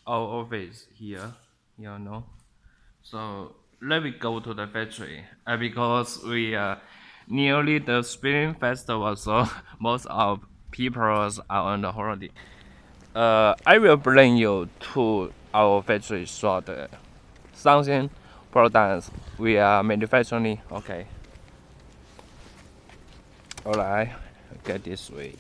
our office here, you know. So let me go to the factory because we nearly the Spring Festival, so most of people are on the holiday. I will bring you to our factory so the something products we are manufacturing. Okay, alright, get this way.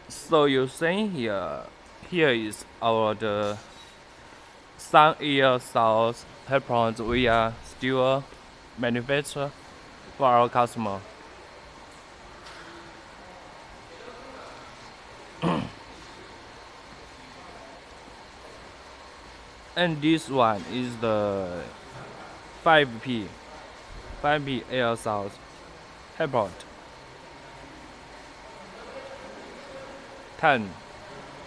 So you see here is our the Sun Air South pepperons we are still manufacture for our customer. And this one is the 5P 5P Air South pepperon 10.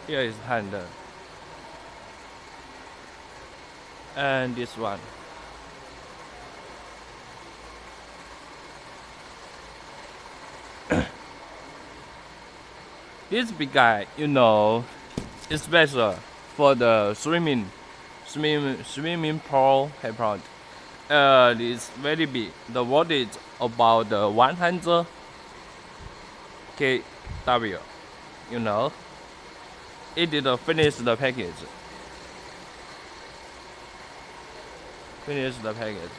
Here is 10. And this one. This big guy, is special for the swimming pool pepperon. It's very big. The water is about 100 kW. You know, it did finish the package. Finish the package.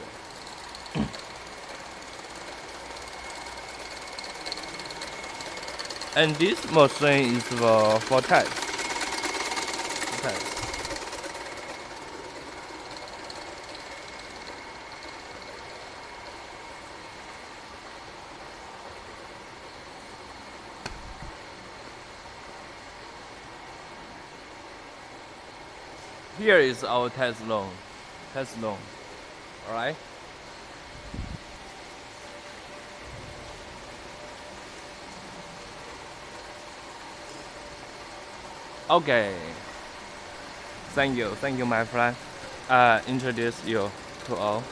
And this machine is for test. Test. Here is our test room. Test room. Alright? Okay. Thank you, my friend. Introduce you to all.